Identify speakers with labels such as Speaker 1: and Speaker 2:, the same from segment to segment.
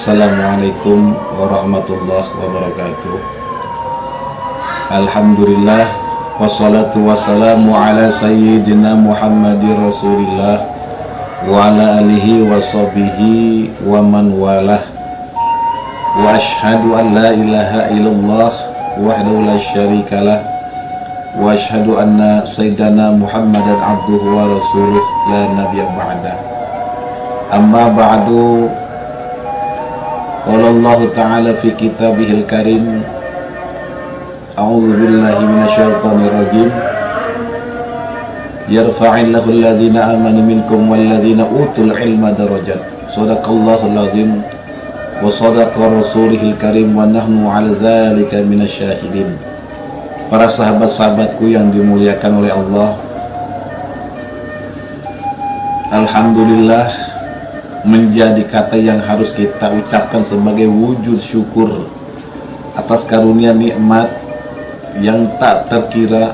Speaker 1: Assalamualaikum warahmatullahi wabarakatuh. Alhamdulillah, wassalatu wassalamu ala sayyidina Muhammadir Rasulillah wa ala alihi wa sahbihi wa man walah. Wa ashhadu an la ilaha illallah wahdahu la syarikalah wa ashhadu anna sayyidana Muhammadan abduhu wa rasuluh la nabiyya ba'dah. Amma ba'du. Qala Allah Ta'ala fi kitabihil karim, a'udzu billahi minasyaitonir rajim. Yarfa'illahu alladhina amanu minkum walladhina utul ilma darajat. Shadaqallahul azim wa shadaqa rasulihil karim wa nahnu 'ala dzalika minasyahidin. Para sahabat-sahabatku yang dimuliakan oleh Allah, alhamdulillah menjadi kata yang harus kita ucapkan sebagai wujud syukur atas karunia nikmat yang tak terkira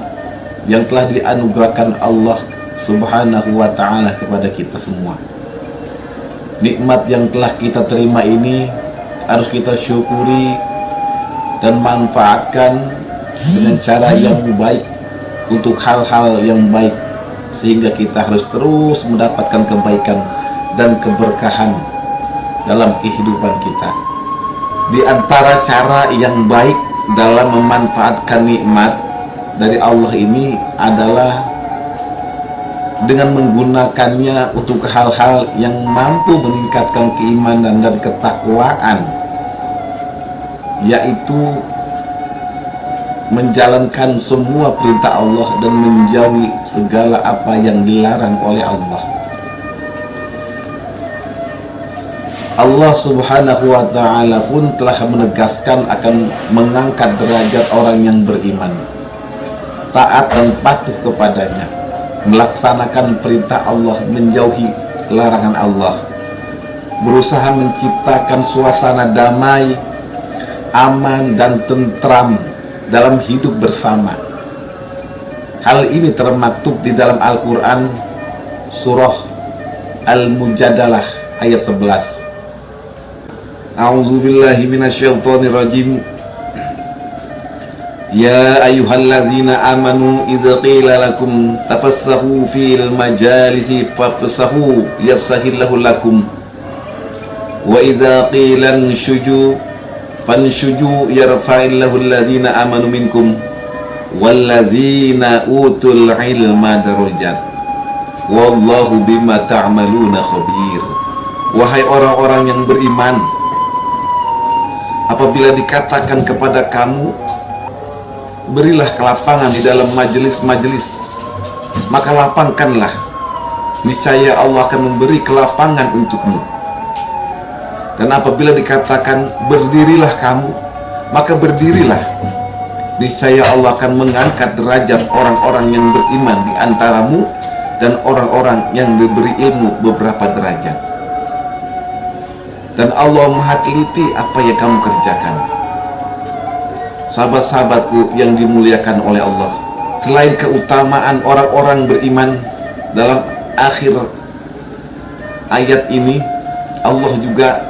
Speaker 1: yang telah dianugerahkan Allah Subhanahu wa ta'ala kepada kita semua. Nikmat yang telah kita terima ini harus kita syukuri dan manfaatkan dengan cara yang baik untuk hal-hal yang baik, sehingga kita harus terus mendapatkan kebaikan dan keberkahan dalam kehidupan kita. Di antara cara yang baik dalam memanfaatkan nikmat dari Allah ini adalah dengan menggunakannya untuk hal-hal yang mampu meningkatkan keimanan dan ketakwaan, yaitu menjalankan semua perintah Allah dan menjauhi segala apa yang dilarang oleh Allah. Allah Subhanahu wa ta'ala pun telah menegaskan akan mengangkat derajat orang yang beriman, taat dan patuh kepadanya, melaksanakan perintah Allah, menjauhi larangan Allah, berusaha menciptakan suasana damai, aman dan tentram dalam hidup bersama. Hal ini termaktub di dalam Al-Quran surah Al-Mujadalah ayat 11. A'udzu billahi minasyaitonir rajim. Ya ayyuhalladzina amanu idza qila lakum tafassahu fil majalisi fafsahu yafsahillahu lakum wa idza qila anshuju fanshuju yarfa'illahu alladzina amanu minkum walladzina utul ilma darajat wallahu bima ta'maluna khabir. Wahai orang-orang yang beriman, apabila dikatakan kepada kamu, berilah kelapangan di dalam majelis-majelis, maka lapangkanlah, niscaya Allah akan memberi kelapangan untukmu. Dan apabila dikatakan berdirilah kamu, maka berdirilah, niscaya Allah akan mengangkat derajat orang-orang yang beriman di antaramu dan orang-orang yang diberi ilmu beberapa derajat. Dan Allah maha teliti apa yang kamu kerjakan. Sahabat-sahabatku yang dimuliakan oleh Allah, selain keutamaan orang-orang beriman, dalam akhir ayat ini Allah juga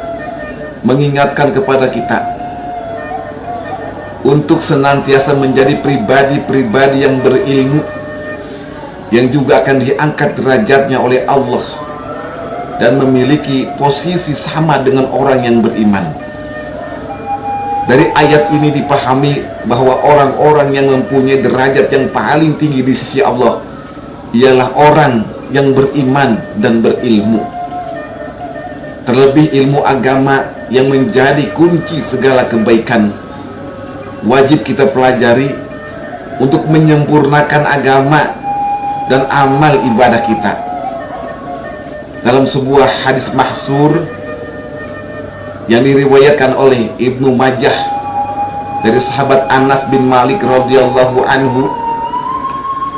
Speaker 1: mengingatkan kepada kita untuk senantiasa menjadi pribadi-pribadi yang berilmu, yang juga akan diangkat derajatnya oleh Allah dan memiliki posisi sama dengan orang yang beriman. Dari ayat ini dipahami bahwa orang-orang yang mempunyai derajat yang paling tinggi di sisi Allah ialah orang yang beriman dan berilmu. Terlebih ilmu agama yang menjadi kunci segala kebaikan, wajib kita pelajari untuk menyempurnakan agama dan amal ibadah kita. Dalam sebuah hadis mahsur yang diriwayatkan oleh Ibnu Majah dari sahabat Anas bin Malik radhiyallahu anhu,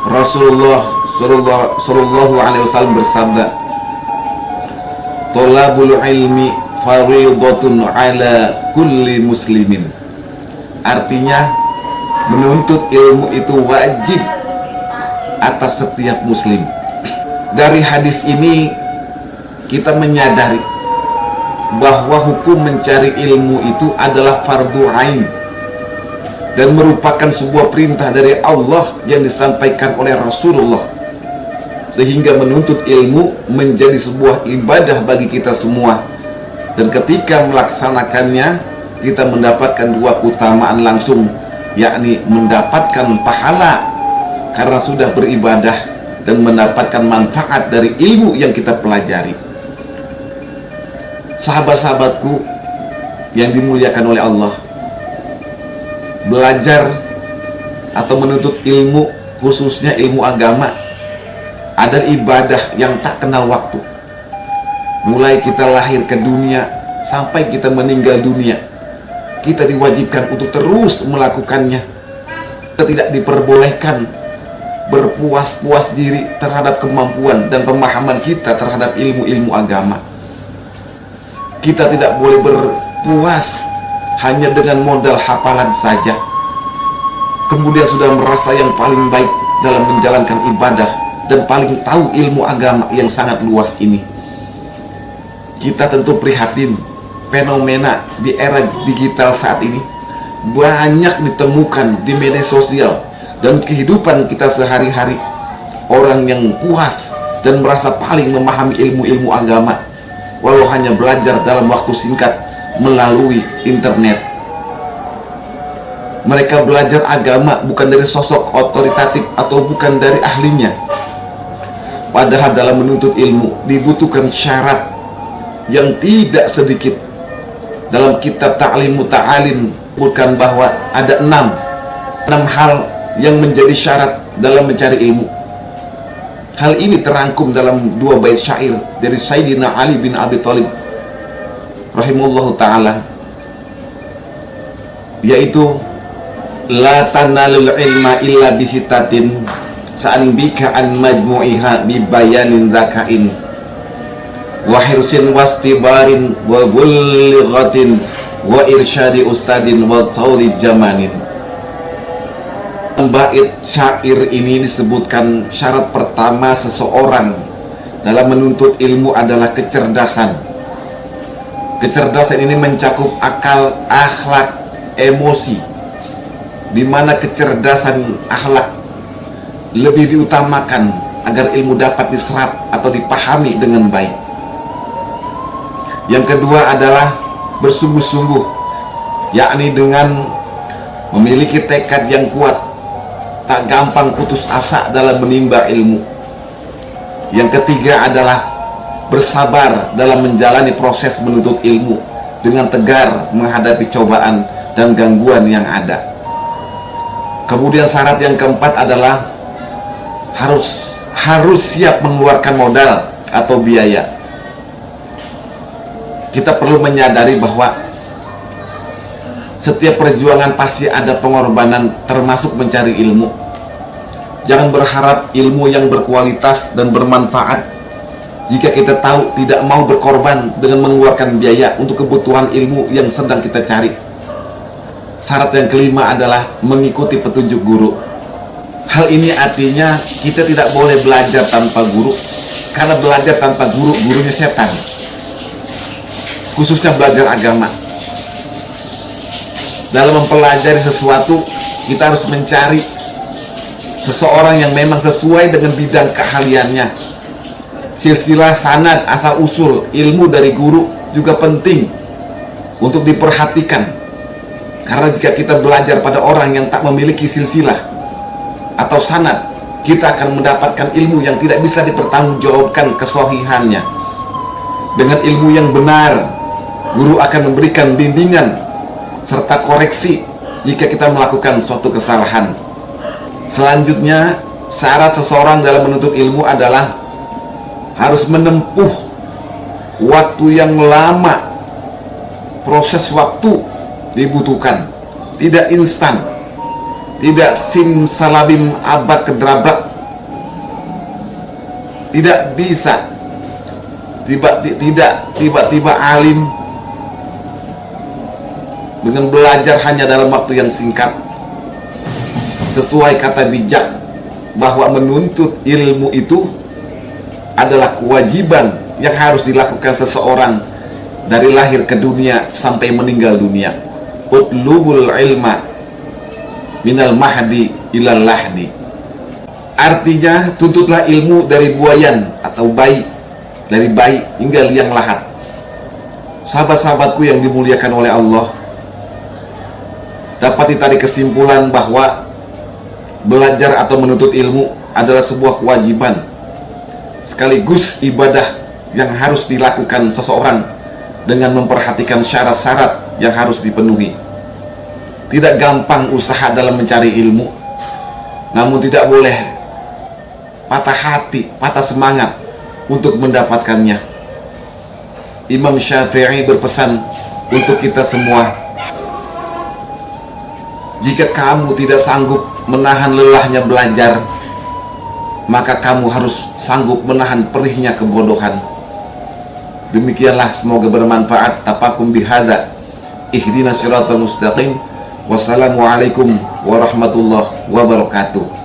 Speaker 1: Rasulullah sallallahu alaihi wasallam bersabda, "Thalabul ilmi fariidatun ala kulli muslimin." Artinya, menuntut ilmu itu wajib atas setiap muslim. Dari hadis ini kita menyadari bahwa hukum mencari ilmu itu adalah fardu ain dan merupakan sebuah perintah dari Allah yang disampaikan oleh Rasulullah, sehingga menuntut ilmu menjadi sebuah ibadah bagi kita semua. Dan ketika melaksanakannya, kita mendapatkan dua keutamaan langsung, yakni mendapatkan pahala karena sudah beribadah dan mendapatkan manfaat dari ilmu yang kita pelajari. Sahabat-sahabatku yang dimuliakan oleh Allah, belajar atau menuntut ilmu, khususnya ilmu agama, ada ibadah yang tak kenal waktu. Mulai kita lahir ke dunia sampai kita meninggal dunia, kita diwajibkan untuk terus melakukannya. Kita tidak diperbolehkan berpuas-puas diri terhadap kemampuan dan pemahaman kita terhadap ilmu-ilmu agama. Kita tidak boleh berpuas hanya dengan modal hafalan saja, kemudian sudah merasa yang paling baik dalam menjalankan ibadah dan paling tahu ilmu agama yang sangat luas ini. Kita tentu prihatin fenomena di era digital saat ini banyak ditemukan di media sosial dan kehidupan kita sehari-hari. Orang yang puas dan merasa paling memahami ilmu-ilmu agama walau hanya belajar dalam waktu singkat melalui internet. Mereka belajar agama bukan dari sosok otoritatif atau bukan dari ahlinya, padahal dalam menuntut ilmu dibutuhkan syarat yang tidak sedikit. Dalam kitab Ta'lim Muta'alim bukan bahwa ada enam hal yang menjadi syarat dalam mencari ilmu. Hal ini terangkum dalam dua bait syair dari Sayyidina Ali bin Abi Thalib rahimahullahu ta'ala, yaitu la tanalul ilma illa bisitatin sa'an bika an majmu'iha bibayanin zakain wa hirsin wastibarin wa bulghatin wa irsyadi ustadin wa tawli jamanin. Bait syair ini disebutkan syarat pertama seseorang dalam menuntut ilmu adalah kecerdasan. Kecerdasan ini mencakup akal, akhlak, emosi, di mana kecerdasan akhlak lebih diutamakan agar ilmu dapat diserap atau dipahami dengan baik. Yang kedua adalah bersungguh-sungguh, yakni dengan memiliki tekad yang kuat, tak gampang putus asa dalam menimba ilmu. Yang ketiga adalah bersabar dalam menjalani proses menuntut ilmu dengan tegar menghadapi cobaan dan gangguan yang ada. Kemudian syarat yang keempat adalah harus siap mengeluarkan modal atau biaya. Kita perlu menyadari bahwa setiap perjuangan pasti ada pengorbanan, termasuk mencari ilmu. Jangan berharap ilmu yang berkualitas dan bermanfaat jika kita tahu tidak mau berkorban dengan mengeluarkan biaya untuk kebutuhan ilmu yang sedang kita cari. Syarat yang kelima adalah mengikuti petunjuk guru. Hal ini artinya kita tidak boleh belajar tanpa guru, karena belajar tanpa guru, gurunya setan. Khususnya belajar agama. Dalam mempelajari sesuatu, kita harus mencari seseorang yang memang sesuai dengan bidang keahliannya. Silsilah sanad, asal usul ilmu dari guru juga penting untuk diperhatikan, karena jika kita belajar pada orang yang tak memiliki silsilah atau sanad, kita akan mendapatkan ilmu yang tidak bisa dipertanggungjawabkan kesohihannya. Dengan ilmu yang benar, guru akan memberikan bimbingan serta koreksi jika kita melakukan suatu kesalahan. Selanjutnya, syarat seseorang dalam menuntut ilmu adalah harus menempuh waktu yang lama. Proses waktu dibutuhkan, tidak instan, tidak simsalabim abad kedrabak. Tidak bisa tiba-tiba alim dengan belajar hanya dalam waktu yang singkat. Sesuai kata bijak bahwa menuntut ilmu itu adalah kewajiban yang harus dilakukan seseorang dari lahir ke dunia sampai meninggal dunia. Utlubul ilma minal mahdi ilal lahdi. Artinya, tuntutlah ilmu dari buayan atau bayi, dari bayi hingga liang lahat. Sahabat-sahabatku yang dimuliakan oleh Allah, dapat ditarik kesimpulan bahwa belajar atau menuntut ilmu adalah sebuah kewajiban sekaligus ibadah yang harus dilakukan seseorang dengan memperhatikan syarat-syarat yang harus dipenuhi. Tidak gampang usaha dalam mencari ilmu, namun tidak boleh patah hati, patah semangat untuk mendapatkannya. Imam Syafi'i berpesan untuk kita semua, jika kamu tidak sanggup menahan lelahnya belajar, maka kamu harus sanggup menahan perihnya kebodohan. Demikianlah, semoga bermanfaat. Tafakum bihadza. Ihdinas siratal mustaqim. Wassalamualaikum warahmatullahi wabarakatuh.